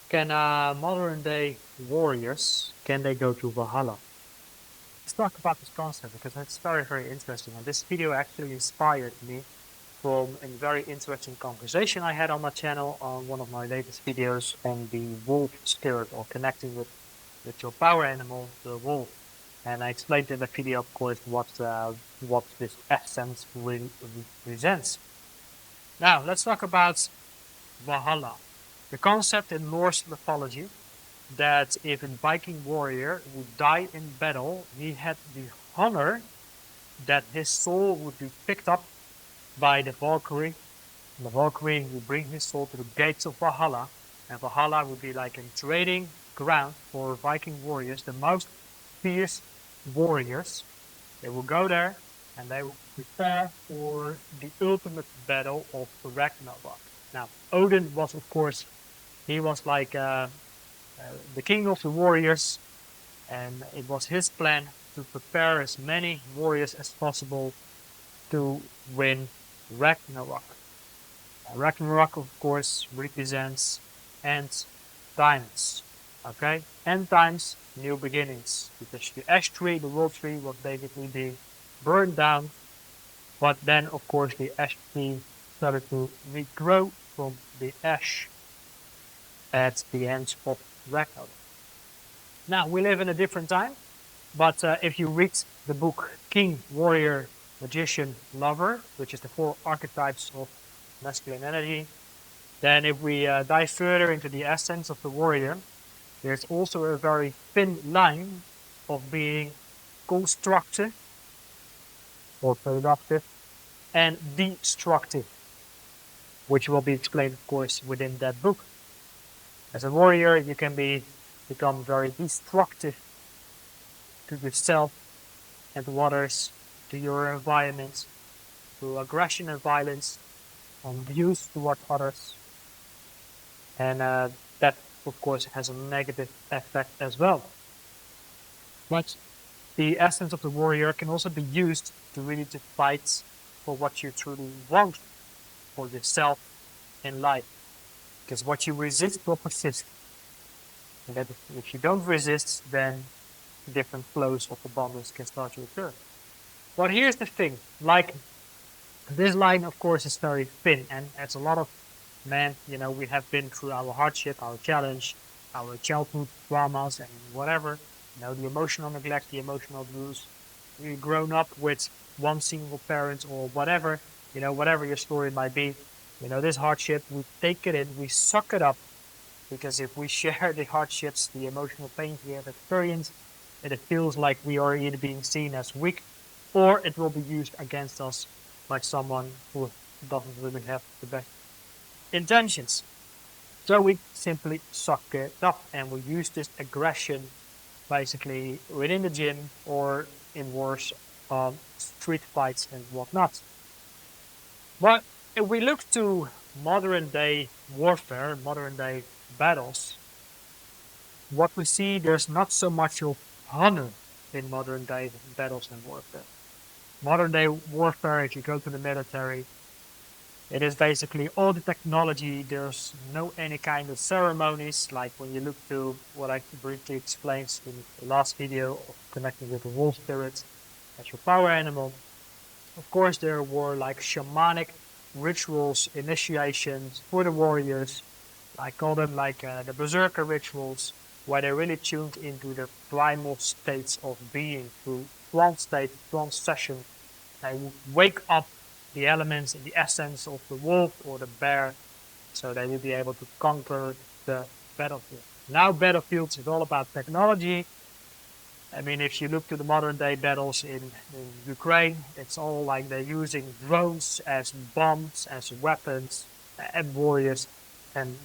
Can modern day warriors, can they go to Valhalla? Let's talk about this concept because it's very, very interesting. And this video actually inspired me from a very interesting conversation I had on my channel on one of my latest videos on the wolf spirit or connecting with your power animal, the wolf. And I explained in the video, of course, what this essence represents. Now, let's talk about Valhalla. The concept in Norse mythology that if a Viking warrior would die in battle, he had the honor that his soul would be picked up by the Valkyrie. And the Valkyrie would bring his soul to the gates of Valhalla. And Valhalla would be like a trading ground for Viking warriors, the most fierce warriors. They will go there and they will prepare for the ultimate battle of Ragnarok. Now, Odin was, of course, he was like the king of the warriors, and it was his plan to prepare as many warriors as possible to win Ragnarok. Ragnarok, of course, represents end times. Okay, end times, new beginnings, because the ash tree, the world tree, was basically being burned down, but then, of course, the ash tree started to regrow from the ash at the end of Ragnarok. Now, we live in a different time, but if you read the book King, Warrior, Magician, Lover, which is the 4 archetypes of masculine energy, then if we dive further into the essence of the warrior, there's also a very thin line of being constructive or productive and destructive, which will be explained, of course, within that book. As a warrior, you can become very destructive to yourself and to others, to your environment, through aggression and violence, and abuse towards others. And that, of course, has a negative effect as well. But the essence of the warrior can also be used to really to fight for what you truly want for yourself in life. Because what you resist will persist. And that if you don't resist, then different flows of abundance can start to occur. But here's the thing, like this line, of course, is very thin, and as a lot of men, we have been through our hardship, our challenge, our childhood traumas, and whatever, the emotional neglect, the emotional abuse. We've grown up with one single parent or whatever, whatever your story might be. This hardship, we take it in, we suck it up, because if we share the hardships, the emotional pain we have experienced, it feels like we are either being seen as weak, or it will be used against us by someone who doesn't really have the best intentions. So we simply suck it up, and we use this aggression basically within the gym or in wars, street fights and whatnot. But if we look to modern day warfare, modern day battles, what we see, there's not so much of honor in modern day battles and warfare. Modern day warfare, if you go to the military, it is basically all the technology. There's no any kind of ceremonies, like when you look to what I briefly explained in the last video of connecting with the wolf spirit as your power animal. Of course, there were like shamanic rituals, initiations for the warriors. I call them like the berserker rituals, where they really tuned into the primal states of being through trance state, trance session. They would wake up the elements in the essence of the wolf or the bear, so they would be able to conquer the battlefield. Now battlefields is all about technology. I mean, if you look to the modern day battles in Ukraine, it's all like they're using drones as bombs, as weapons, and warriors, and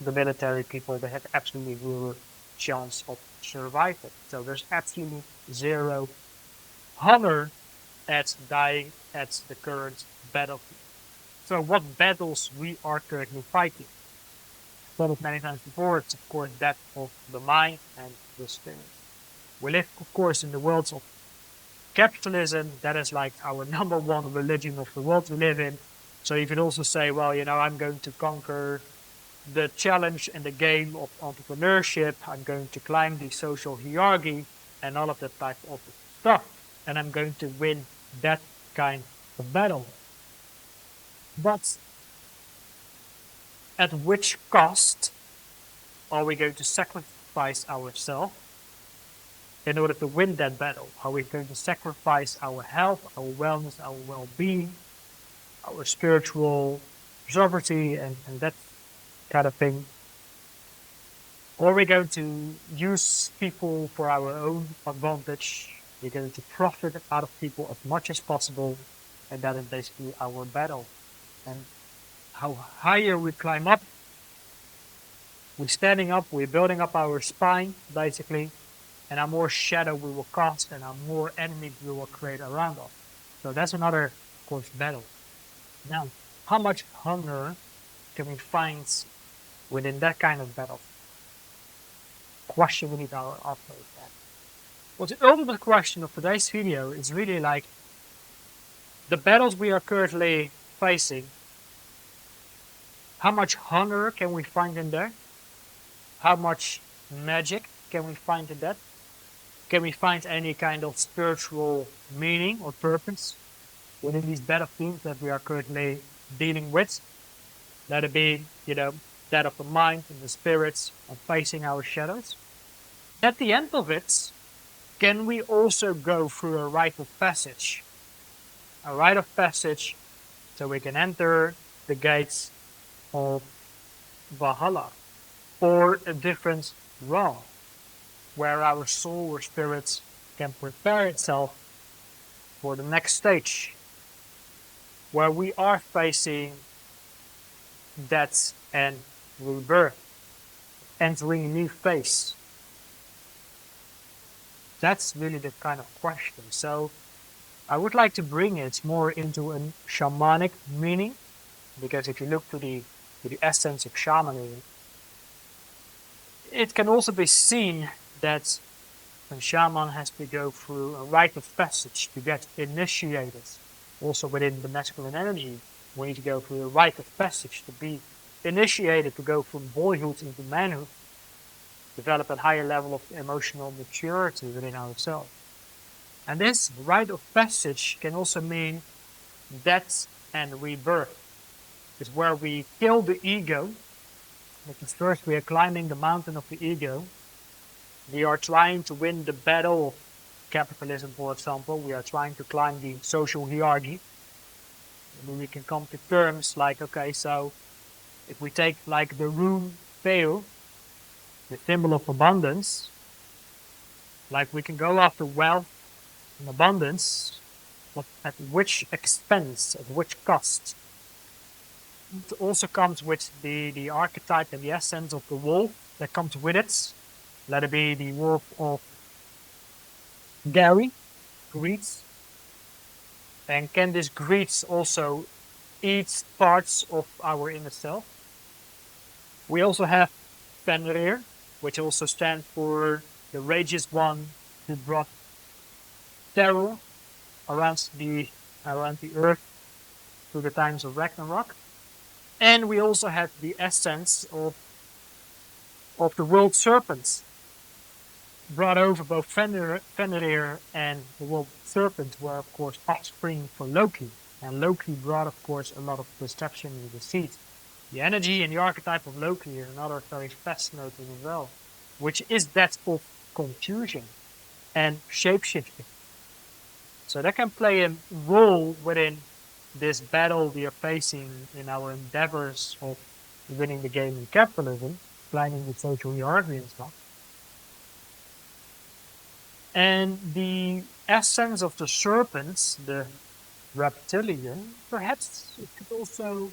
the military people, they have absolutely zero chance of survival. So there's absolutely zero honor at dying at the current battlefield. So what battles we are currently fighting? I've said it many times before, it's of course that of the mind and the spirit. We live, of course, in the world of capitalism. That is like our number one religion of the world we live in. So you could also say, well, I'm going to conquer the challenge and the game of entrepreneurship. I'm going to climb the social hierarchy and all of that type of stuff. And I'm going to win that kind of battle. But at which cost are we going to sacrifice ourselves in order to win that battle? Are we going to sacrifice our health, our wellness, our well-being, our spiritual sovereignty, and that kind of thing? Or are we going to use people for our own advantage? We're going to profit out of people as much as possible, and that is basically our battle. And how higher we climb up, we're standing up, we're building up our spine, basically, and how more shadow we will cast and how more enemies we will create around us. So that's another, of course, battle. Now, how much hunger can we find within that kind of battle? Question we need to answer is that. Well, the ultimate question of today's video is really like the battles we are currently facing. How much hunger can we find in there? How much magic can we find in that? Can we find any kind of spiritual meaning or purpose within these battlefields that we are currently dealing with? Let it be, that of the mind and the spirits and facing our shadows. At the end of it, can we also go through a rite of passage? A rite of passage so we can enter the gates of Valhalla, or a different realm where our soul or spirit can prepare itself for the next stage, where we are facing death and rebirth, entering a new phase. That's really the kind of question. So I would like to bring it more into a shamanic meaning, because if you look to the essence of shamanism, it can also be seen that a shaman has to go through a rite of passage to get initiated. Also within the masculine energy, we need to go through a rite of passage to be initiated, to go from boyhood into manhood, develop a higher level of emotional maturity within ourselves. And this rite of passage can also mean death and rebirth. It's where we kill the ego. Because first we are climbing the mountain of the ego. We are trying to win the battle of capitalism, for example. We are trying to climb the social hierarchy. And we can come to terms like, okay, so if we take like the rune Theo, the symbol of abundance, like we can go after wealth and abundance, but at which expense, at which cost? It also comes with the archetype and the essence of the wolf that comes with it. Let it be the wolf of Gary, greed. And can this greed also eat parts of our inner self? We also have Fenrir, which also stands for the rageous one who brought terror around the earth through the times of Ragnarok. And we also have the essence of the world serpent, brought over both Fenrir and the world serpent were of course offspring for Loki. And Loki brought of course a lot of destruction and deceit. The energy and the archetype of Loki is another very fascinating as well, which is that of confusion and shapeshifting. So that can play a role within this battle we are facing in our endeavors of winning the game in capitalism, climbing the social hierarchy and stuff. And the essence of the serpents, the reptilian, perhaps it could also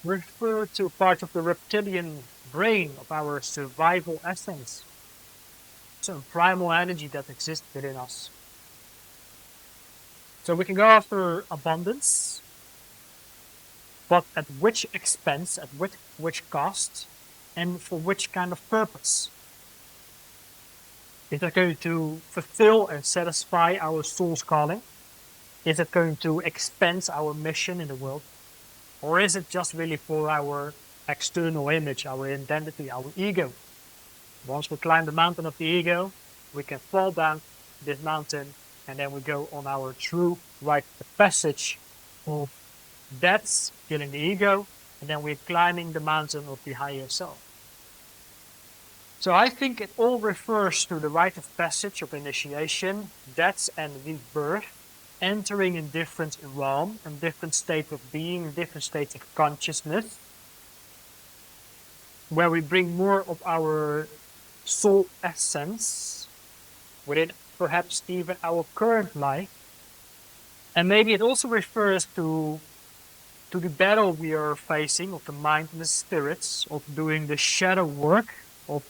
refer to part of the reptilian brain of our survival essence. Some primal energy that exists within us. So we can go after abundance, but at which expense, at which cost, and for which kind of purpose? Is it going to fulfill and satisfy our soul's calling? Is it going to expand our mission in the world? Or is it just really for our external image, our identity, our ego. Once we climb the mountain of the ego, we can fall down this mountain and then we go on our true rite of passage of death, killing the ego, and then we're climbing the mountain of the higher self. So I think it all refers to the rite of passage of initiation, death and rebirth, entering in different realm and different states of being, different states of consciousness, where we bring more of our soul essence within perhaps even our current life. And maybe it also refers to the battle we are facing of the mind and the spirits, of doing the shadow work, of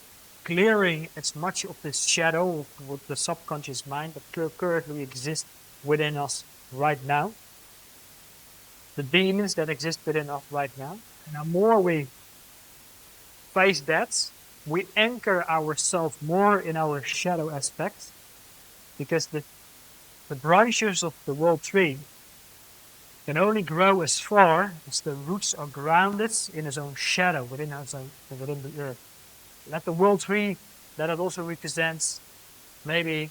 clearing as much of this shadow of the subconscious mind that currently exists within us right now. The demons that exist within us right now. And the more we face that, we anchor ourselves more in our shadow aspects, because the branches of the world tree can only grow as far as the roots are grounded in its own shadow, within the earth. Let the world tree, that it also represents maybe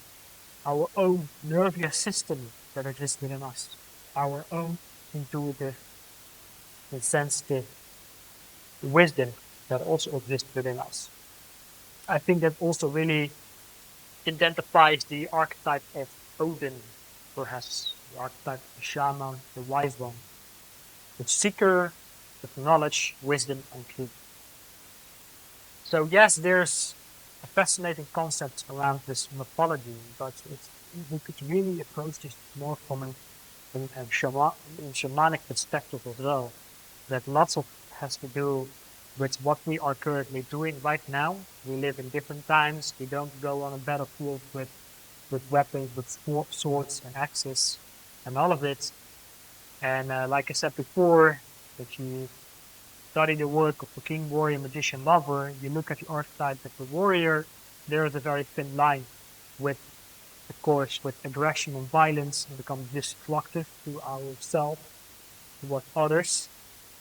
our own nervous system that exists within us, our own intuitive and sensitive wisdom that also exists within us. I think that also really identifies the archetype of Odin, perhaps the archetype of the shaman, the wise one, the seeker of knowledge, wisdom, and truth. So yes, there's a fascinating concept around this mythology, but we could really approach this more from a shamanic perspective as well. That lots of has to do with what we are currently doing right now. We live in different times. We don't go on a battlefield with weapons, with swords and axes and all of it. And like I said before, if you study the work of the king, warrior, magician, lover, you look at the archetype of the warrior, there is a very thin line with, of course, with aggression and violence and become destructive to ourselves, towards others,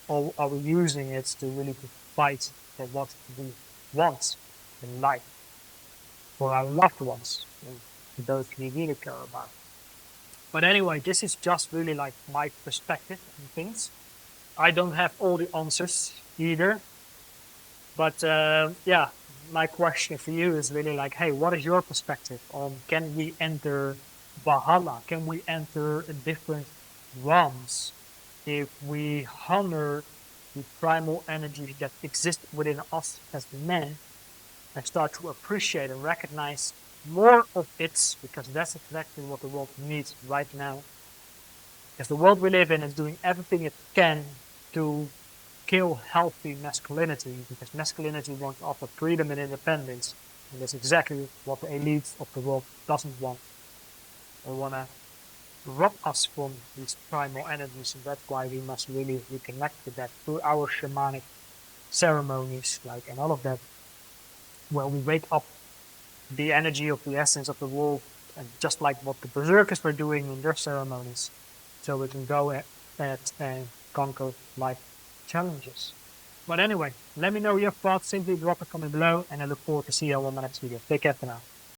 or are we using it to really to fight for what we want in life, for our loved ones, and those we really care about. But anyway, this is just really like my perspective on things. I don't have all the answers either. But yeah, my question for you is really like, hey, what is your perspective on, can we enter Valhalla? Can we enter different realms if we honor the primal energy that exists within us as men and start to appreciate and recognize more of it, because that's exactly what the world needs right now. Because the world we live in is doing everything it can to kill healthy masculinity, because masculinity wants to offer freedom and independence, and that's exactly what the elite of the world doesn't want. They want to rob us from these primal energies, and that's why we must really reconnect with that through our shamanic ceremonies, like, and all of that, where we wake up the energy of the essence of the wolf, and just like what the berserkers were doing in their ceremonies, so we can go at and conquer life challenges. But anyway, let me know your thoughts. Simply drop a comment below, and I look forward to see you all on my next video. Take care for now.